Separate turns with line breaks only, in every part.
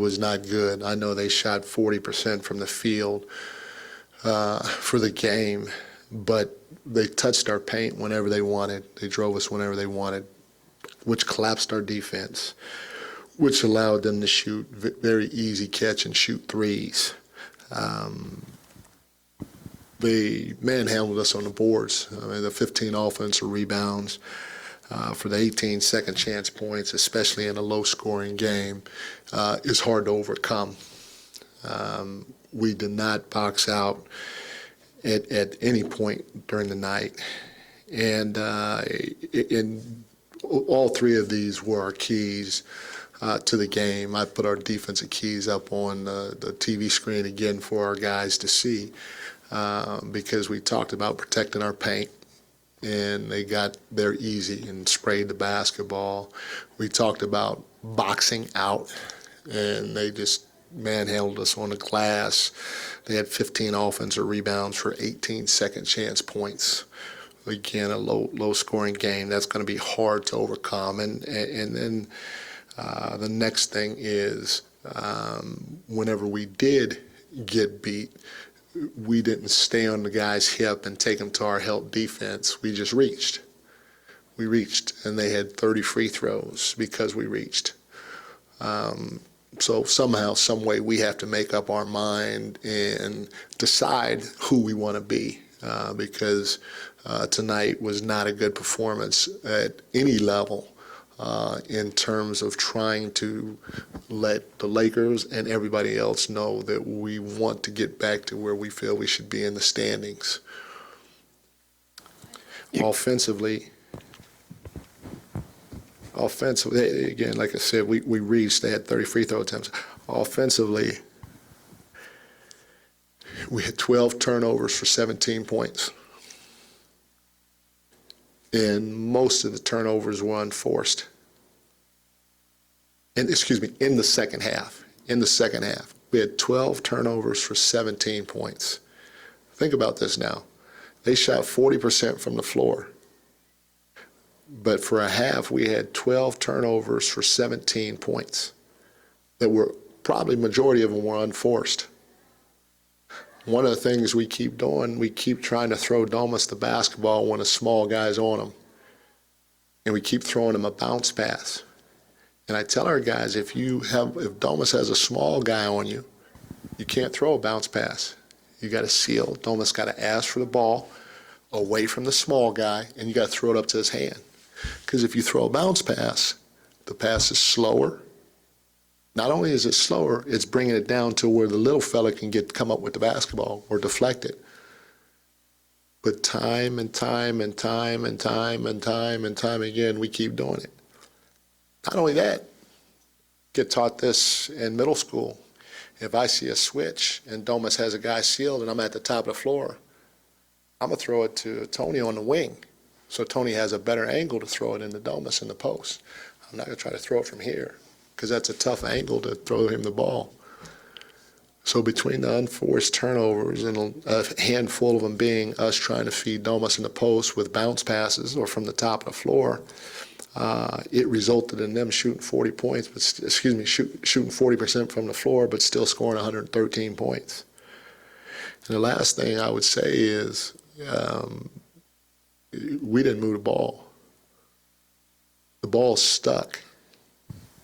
was not good. I know they shot 40% from the field for the game, but they touched our paint whenever they wanted. They drove us whenever they wanted, which collapsed our defense, which allowed them to shoot very easy catch and shoot threes. They manhandled us on the boards. I mean, the 15 offensive rebounds for the 18 second chance points, especially in a low-scoring game, is hard to overcome. We did not box out at any point during the night. And all three of these were our keys to the game. I put our defensive keys up on the TV screen again for our guys to see because we talked about protecting our paint, and they got there easy and sprayed the basketball. We talked about boxing out, and they just manhandled us on the glass. They had 15 offensive rebounds for 18 second chance points. Again, a low scoring game. That's going to be hard to overcome. And then the next thing is whenever we did get beat, we didn't stay on the guy's hip and take him to our help defense. We just reached. We reached, and they had 30 free throws because we reached. So somehow, some way, we have to make up our mind and decide who we want to be because tonight was not a good performance at any level in terms of trying to let the Lakers and everybody else know that we want to get back to where we feel we should be in the standings. Offensively, again, like I said, we reached. They had 30 free throw attempts. Offensively, we had 12 turnovers for 17 points. And most of the turnovers were unforced. And in the second half. We had 12 turnovers for 17 points. Think about this now. They shot 40% from the floor. But for a half, we had 12 turnovers for 17 points that were probably majority of them were unforced. One of the things we keep doing, we keep trying to throw Domas the basketball when a small guy's on him. And we keep throwing him a bounce pass. And I tell our guys, if Domas has a small guy on you, you can't throw a bounce pass. You got to seal. Domas got to ask for the ball away from the small guy, and you got to throw it up to his hand. Because if you throw a bounce pass, the pass is slower. Not only is it slower, it's bringing it down to where the little fella can come up with the basketball or deflect it. But time and time again, we keep doing it. Not only that, get taught this in middle school. If I see a switch and Domas has a guy sealed and I'm at the top of the floor, I'm going to throw it to Tony on the wing. So Tony has a better angle to throw it into Domas in the post. I'm not going to try to throw it from here because that's a tough angle to throw him the ball. So between the unforced turnovers and a handful of them being us trying to feed Domas in the post with bounce passes or from the top of the floor, it resulted in them shooting 40 points, shooting 40% from the floor, but still scoring 113 points. And the last thing I would say is we didn't move the ball. The ball stuck.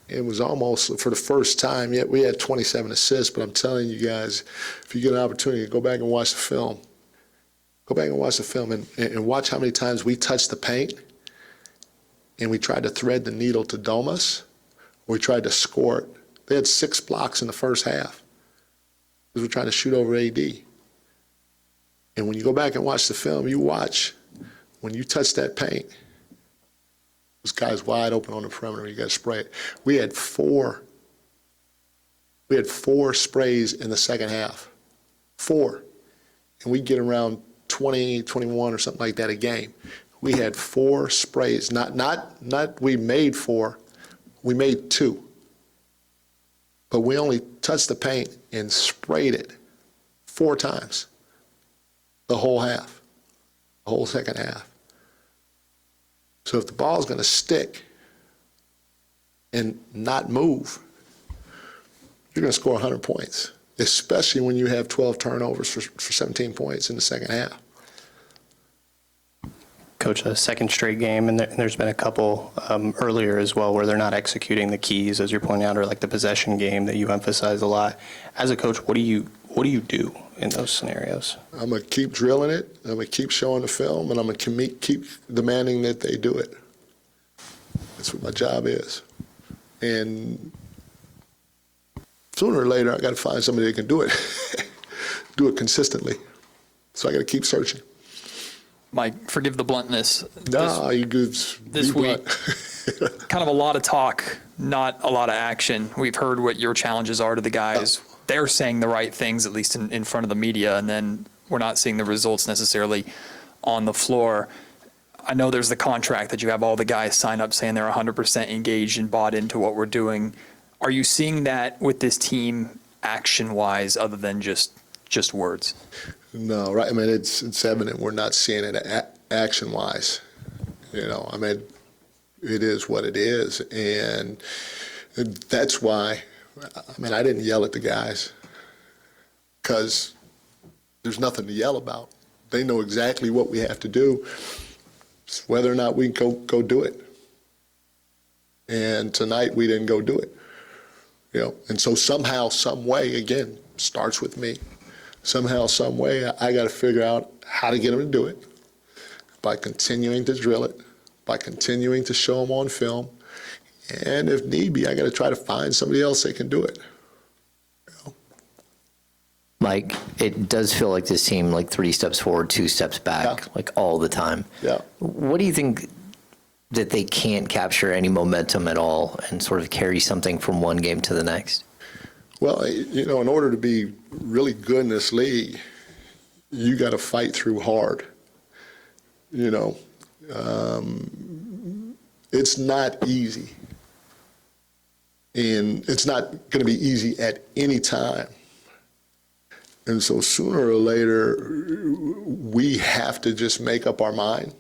It was almost, for the first time, yet we had 27 assists, but I'm telling you guys, if you get an opportunity, go back and watch the film. Go back and watch the film and watch how many times we touched the paint and we tried to thread the needle to Domas. We tried to score it. They had 6 blocks in the first half because we're trying to shoot over AD. And when you go back and watch the film, you watch when you touch that paint, this guy's wide open on the perimeter. You got to spray it. We had four sprays in the second half. 4. And we get around 20, 21 or something like that a game. We had 4 sprays. Not we made 4. We made 2. But we only touched the paint and sprayed it 4 times the whole half, the whole second half. So if the ball's going to stick and not move, you're going to score 100 points, especially when you have 12 turnovers for 17 points in the second half.
Coach, a second straight game, and there's been a couple earlier as well where they're not executing the keys, as you're pointing out, or like the possession game that you emphasize a lot. As a coach, what do you do in those scenarios?
I'm going to keep drilling it. I'm going to keep showing the film, and I'm going to keep demanding that they do it. That's what my job is. And sooner or later, I got to find somebody that can do it, do it consistently. So I got to keep searching.
Mike, forgive the bluntness.
No, you good.
This week, kind of a lot of talk, not a lot of action. We've heard what your challenges are to the guys. They're saying the right things, at least in front of the media, and then we're not seeing the results necessarily on the floor. I know there's the contract that you have all the guys sign up saying they're 100% engaged and bought into what we're doing. Are you seeing that with this team action-wise, other than just words?
No, right. I mean, it's evident we're not seeing it action-wise. I mean, it is what it is, and that's why. I mean, I didn't yell at the guys because there's nothing to yell about. They know exactly what we have to do, whether or not we can go do it. And tonight we didn't go do it. And so somehow, some way, again, starts with me. Somehow, some way, I got to figure out how to get them to do it by continuing to drill it, by continuing to show them on film, and if need be, I got to try to find somebody else that can do it.
Mike, it does feel like this team, like 3 steps forward, 2 steps back, like all the time.
Yeah.
What do you think that they can't capture any momentum at all and sort of carry something from one game to the next?
Well, in order to be really good in this league, you got to fight through hard. It's not easy. And it's not going to be easy at any time. And so sooner or later, we have to just make up our mind,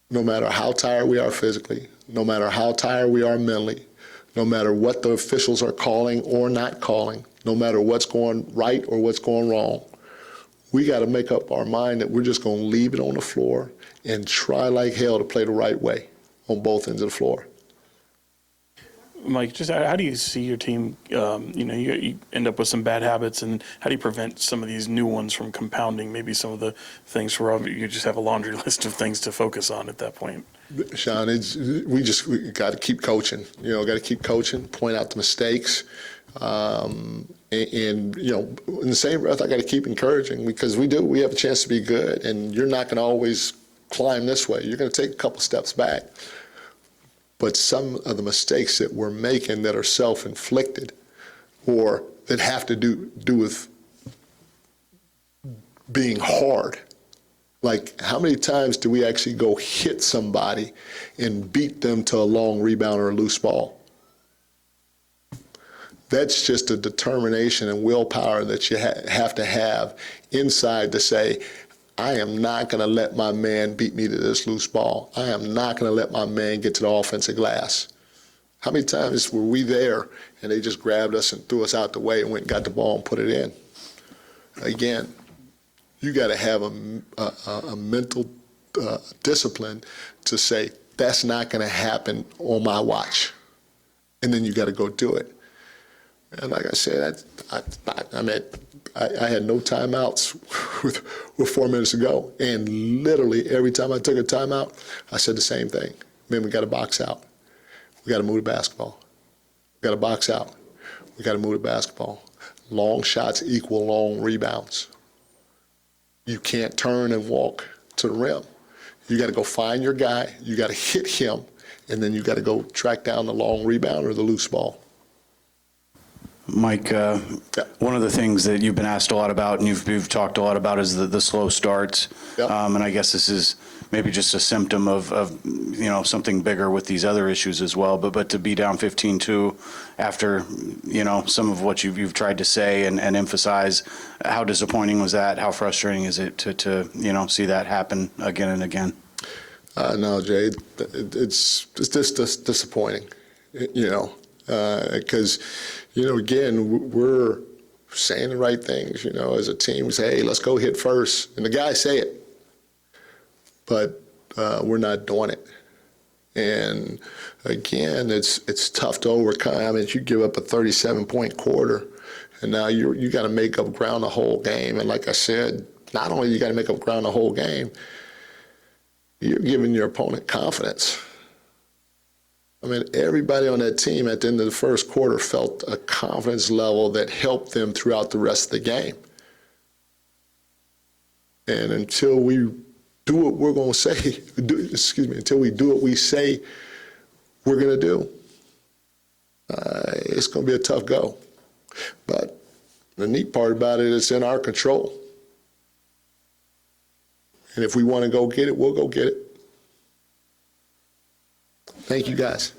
no matter how tired we are physically, no matter how tired we are mentally, no matter what the officials are calling or not calling, no matter what's going right or what's going wrong, we got to make up our mind that we're just going to leave it on the floor and try like hell to play the right way on both ends of the floor.
Mike, just how do you see your team, you end up with some bad habits, and how do you prevent some of these new ones from compounding maybe some of the things where you just have a laundry list of things to focus on at that point?
Sean, we got to keep coaching. Got to keep coaching, point out the mistakes. And in the same breath, I got to keep encouraging, because we have a chance to be good, and you're not going to always climb this way. You're going to take a couple steps back. But some of the mistakes that we're making that are self-inflicted or that have to do with being hard. Like, how many times do we actually go hit somebody and beat them to a long rebound or a loose ball? That's just a determination and willpower that you have to have inside to say, I am not going to let my man beat me to this loose ball. I am not going to let my man get to the offensive glass. How many times were we there and they just grabbed us and threw us out the way and went and got the ball and put it in? Again, you got to have a mental discipline to say, that's not going to happen on my watch. And then you got to go do it. And like I said, I had no timeouts with 4 minutes to go. And literally every time I took a timeout, I said the same thing. Man, we got to box out. We got to move the basketball. We got to box out. We got to move the basketball. Long shots equal long rebounds. You can't turn and walk to the rim. You got to go find your guy. You got to hit him. And then you got to go track down the long rebound or the loose ball.
Mike, one of the things that you've been asked a lot about and you've talked a lot about is the slow starts.
Yep.
And I guess this is maybe just a symptom of something bigger with these other issues as well. But to be down 15-2 after, some of what you've tried to say and emphasize, how disappointing was that? How frustrating is it to see that happen again and again?
No, Jay, it's just disappointing. Because, again, we're saying the right things, as a team. We say, hey, let's go hit first. And the guys say it, but we're not doing it. And, again, it's tough to overcome. I mean, you give up a 37-point quarter, and now you got to make up ground the whole game. And like I said, not only you got to make up ground the whole game, you're giving your opponent confidence. I mean, everybody on that team at the end of the first quarter felt a confidence level that helped them throughout the rest of the game. And until we do what we're going to say, until we do what we say we're going to do, it's going to be a tough go. But the neat part about it is in our control. And if we want to go get it, we'll go get it. Thank you, guys.